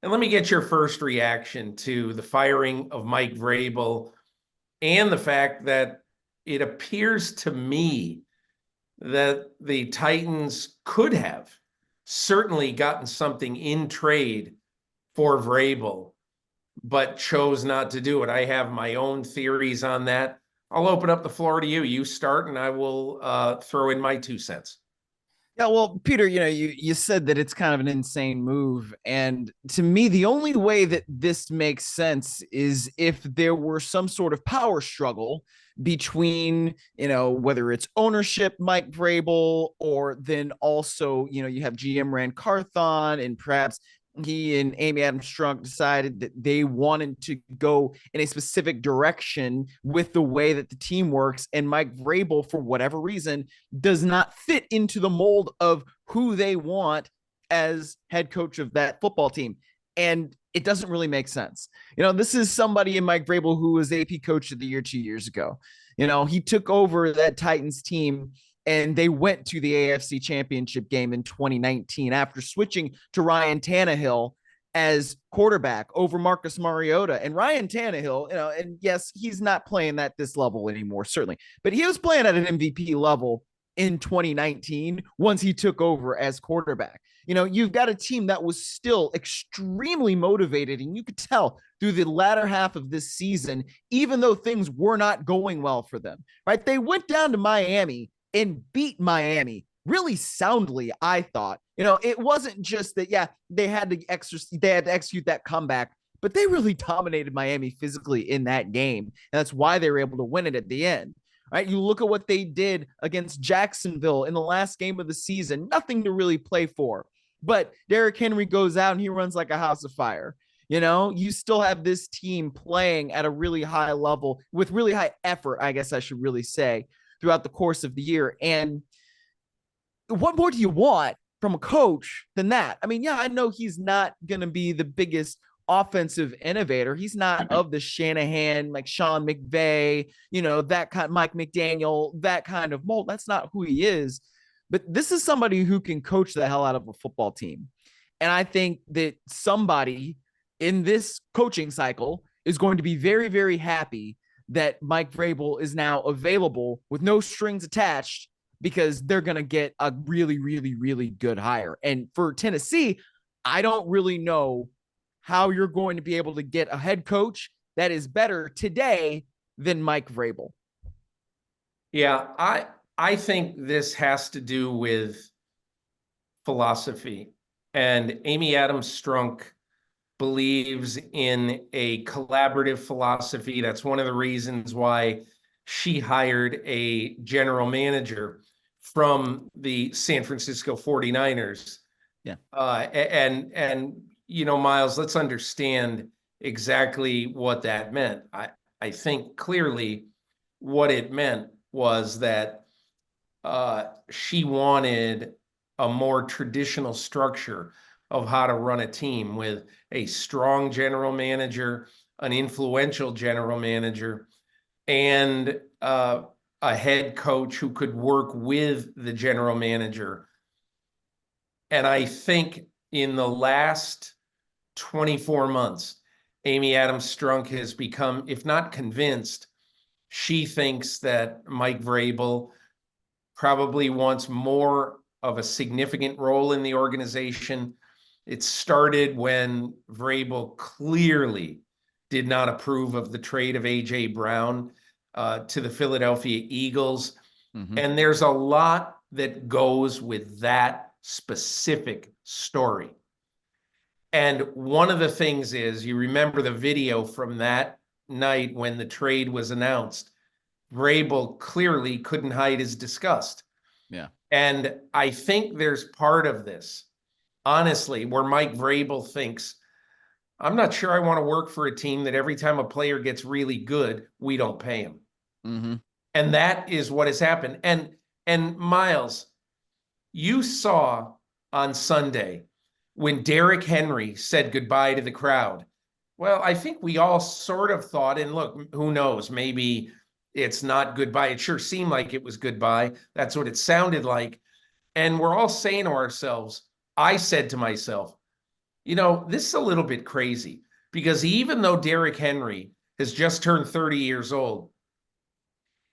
And let me get your first reaction to the firing of Mike Vrabel and the fact that it appears to me that the Titans could have certainly gotten something in trade for Vrabel, but chose not to do it. I have my own theories on that. I'll open up the floor to you. You start, and I will throw in my 2 cents. Yeah, well, Peter, you said that it's kind of an insane move. And to me, the only way that this makes sense is if there were some sort of power struggle between, whether it's ownership, Mike Vrabel, or then also, you have GM Rand Carthon, and perhaps he and Amy Adams Strunk decided that they wanted to go in a specific direction with the way that the team works. And Mike Vrabel, for whatever reason, does not fit into the mold of who they want as head coach of that football team. And it doesn't really make sense. This is somebody in Mike Vrabel who was AP coach of the year 2 years ago. He took over that Titans team and they went to the AFC Championship game in 2019 after switching to Ryan Tannehill as quarterback over Marcus Mariota. And Ryan Tannehill, and yes, he's not playing at this level anymore, certainly, but he was playing at an MVP level in 2019 once he took over as quarterback. You've got a team that was still extremely motivated, and you could tell through the latter half of this season, even though things were not going well for them, right? They went down to Miami and beat Miami really soundly, I thought. It wasn't just that, yeah, they had to execute that comeback, but they really dominated Miami physically in that game. And that's why they were able to win it at the end. Right? You look at what they did against Jacksonville in the last game of the season, nothing to really play for. But Derrick Henry goes out and he runs like a house of fire. You still have this team playing at a really high level with really high effort, I guess I should really say, throughout the course of the year. And what more do you want from a coach than that? I mean, yeah, I know he's not going to be the biggest offensive innovator. He's not of the Shanahan, like Sean McVay, that kind, Mike McDaniel, that kind of mold. That's not who he is. But this is somebody who can coach the hell out of a football team. And I think that somebody in this coaching cycle is going to be very, very happy that Mike Vrabel is now available with no strings attached, because they're going to get a really, really, really good hire. And for Tennessee, I don't really know how you're going to be able to get a head coach that is better today than Mike Vrabel. Yeah, I think this has to do with philosophy. And Amy Adams Strunk believes in a collaborative philosophy. That's one of the reasons why she hired a general manager from the San Francisco 49ers. Yeah. And Myles, let's understand exactly what that meant. I think clearly what it meant was that she wanted a more traditional structure of how to run a team with a strong general manager, an influential general manager, and a head coach who could work with the general manager. And I think in the last 24 months, Amy Adams Strunk has become, if not convinced, she thinks that Mike Vrabel probably wants more of a significant role in the organization. It started when Vrabel clearly did not approve of the trade of A.J. Brown to the Philadelphia Eagles. Mm-hmm. And there's a lot that goes with that specific story. And one of the things is, you remember the video from that night when the trade was announced, Vrabel clearly couldn't hide his disgust. Yeah. And I think there's part of this, honestly, where Mike Vrabel thinks, I'm not sure I want to work for a team that every time a player gets really good, we don't pay him. Mm-hmm. And that is what has happened. And Myles, you saw on Sunday when Derrick Henry said goodbye to the crowd. Well, I think we all sort of thought, and look, who knows, maybe it's not goodbye. It sure seemed like it was goodbye. That's what it sounded like. And we're all saying to ourselves, I said to myself, This is a little bit crazy because even though Derrick Henry has just turned 30 years old,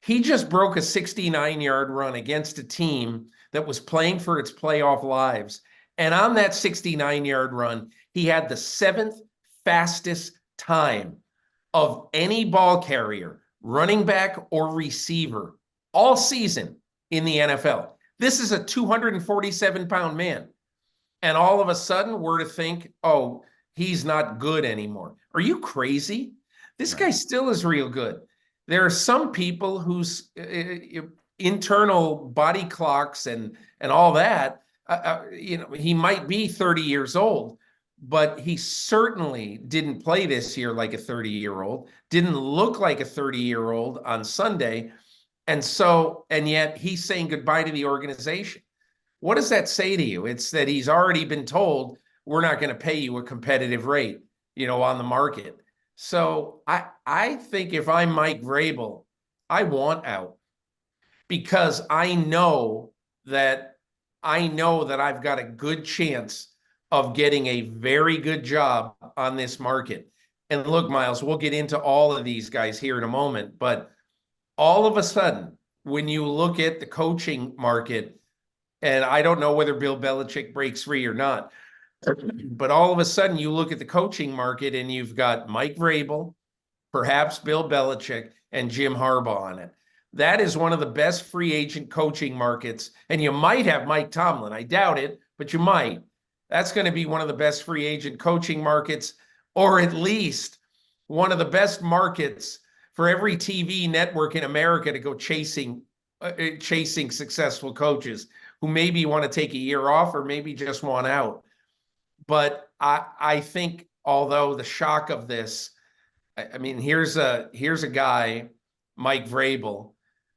he just broke a 69-yard run against a team that was playing for its playoff lives. And on that 69-yard run, he had the seventh fastest time of any ball carrier, running back or receiver, all season in the NFL. This is a 247-pound man. And all of a sudden, we're to think, oh, he's not good anymore. Are you crazy? This guy still is real good. There are some people whose internal body clocks and all that, he might be 30 years old, but he certainly didn't play this year like a 30-year-old, didn't look like a 30-year-old on Sunday. And yet he's saying goodbye to the organization. What does that say to you? It's that he's already been told, we're not going to pay you a competitive rate, on the market. So I think if I'm Mike Vrabel, I want out because I know that I've got a good chance of getting a very good job on this market. And look, Myles, we'll get into all of these guys here in a moment, but all of a sudden, when you look at the coaching market, and I don't know whether Bill Belichick breaks free or not, but all of a sudden you look at the coaching market and you've got Mike Vrabel, perhaps Bill Belichick, and Jim Harbaugh on it. That is one of the best free agent coaching markets. And you might have Mike Tomlin. I doubt it, but you might. That's going to be one of the best free agent coaching markets, or at least one of the best markets for every TV network in America to go chasing successful coaches who maybe want to take a year off or maybe just want out. But I think, although the shock of this, I mean, here's a guy, Mike Vrabel,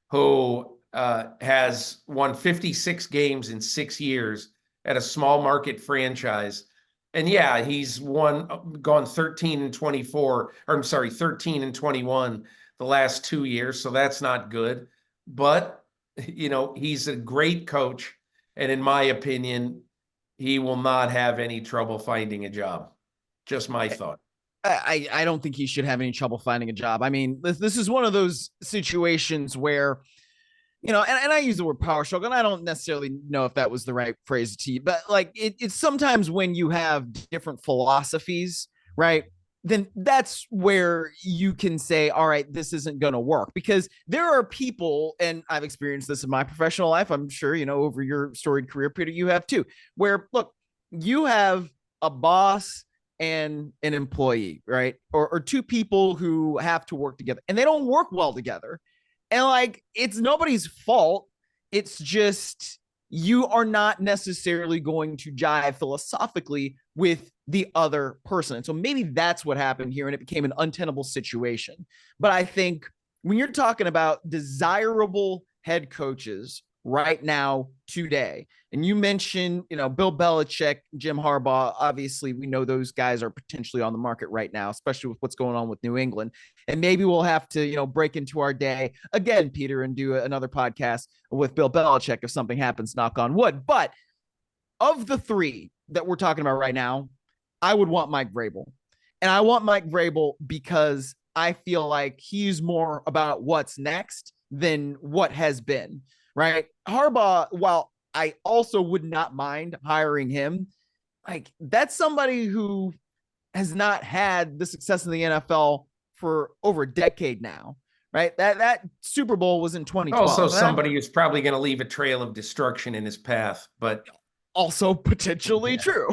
who has won 56 games in 6 years at a small market franchise. And yeah, he's gone 13-24, or I'm sorry, 13-21 the last 2 years. So that's not good. But, he's a great coach. And in my opinion, he will not have any trouble finding a job. Just my thought. I don't think he should have any trouble finding a job. I mean, this is one of those situations where, and I use the word power struggle, and I don't necessarily know if that was the right phrase to you, but like it's sometimes when you have different philosophies, right? Then that's where you can say, all right, this isn't going to work, because there are people, and I've experienced this in my professional life. I'm sure, over your storied career, Peter, you have too, where look, you have a boss and an employee, right? Or two people who have to work together and they don't work well together. And like, it's nobody's fault. It's just, you are not necessarily going to jive philosophically with the other person. And so maybe that's what happened here, and it became an untenable situation. But I think when you're talking about desirable head coaches right now, today, and you mentioned, Bill Belichick, Jim Harbaugh, obviously we know those guys are potentially on the market right now, especially with what's going on with New England. And maybe we'll have to, break into our day again, Peter, and do another podcast with Bill Belichick if something happens, knock on wood. But of the three that we're talking about right now, I would want Mike Vrabel. And I want Mike Vrabel because I feel like he's more about what's next than what has been, right? Harbaugh, while I also would not mind hiring him, like, that's somebody who has not had the success in the NFL for over a decade now, right? That Super Bowl was in 2012. Also, somebody who's probably going to leave a trail of destruction in his path, but also potentially true.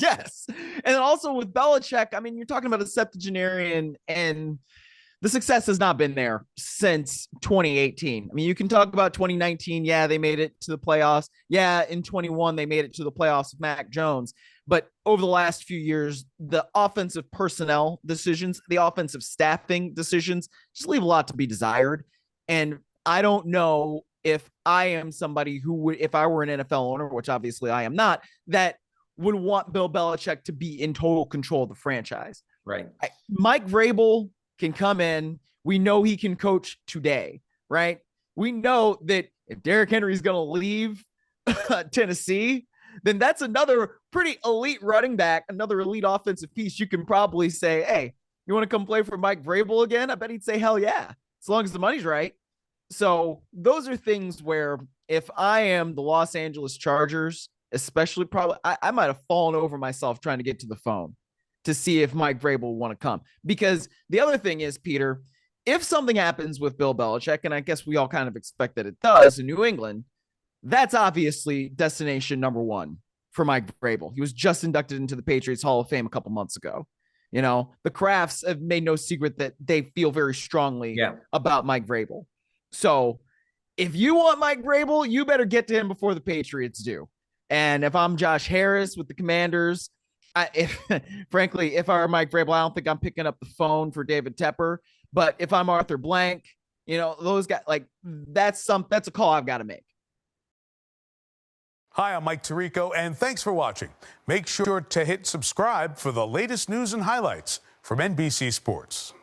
Yes. And then also with Belichick, I mean, you're talking about a septuagenarian, and the success has not been there since 2018. I mean, you can talk about 2019. Yeah, they made it to the playoffs. Yeah, in 21, they made it to the playoffs with Mac Jones. But over the last few years, the offensive personnel decisions, the offensive staffing decisions just leave a lot to be desired. And I don't know if I am somebody who would, if I were an NFL owner, which obviously I am not, that would want Bill Belichick to be in total control of the franchise. Right. Mike Vrabel can come in. We know he can coach today, right? We know that if Derrick Henry is going to leave Tennessee, then that's another pretty elite running back, another elite offensive piece. You can probably say, hey, you want to come play for Mike Vrabel again? I bet he'd say, hell yeah, as long as the money's right. So those are things where if I am the Los Angeles Chargers, especially probably, I might have fallen over myself trying to get to the phone to see if Mike Vrabel will want to come. Because the other thing is, Peter, if something happens with Bill Belichick, and I guess we all kind of expect that it does in New England, that's obviously destination number one for Mike Vrabel. He was just inducted into the Patriots Hall of Fame a couple months ago. You know, the Crafts have made no secret that they feel very strongly about Mike Vrabel. So if you want Mike Vrabel, you better get to him before the Patriots do. And if I'm Josh Harris with the Commanders, frankly, if I were Mike Vrabel, I don't think I'm picking up the phone for David Tepper. But if I'm Arthur Blank, you know, those guys, like that's a call I've got to make. Hi, I'm Mike Tirico, and thanks for watching. Make sure to hit subscribe for the latest news and highlights from NBC Sports.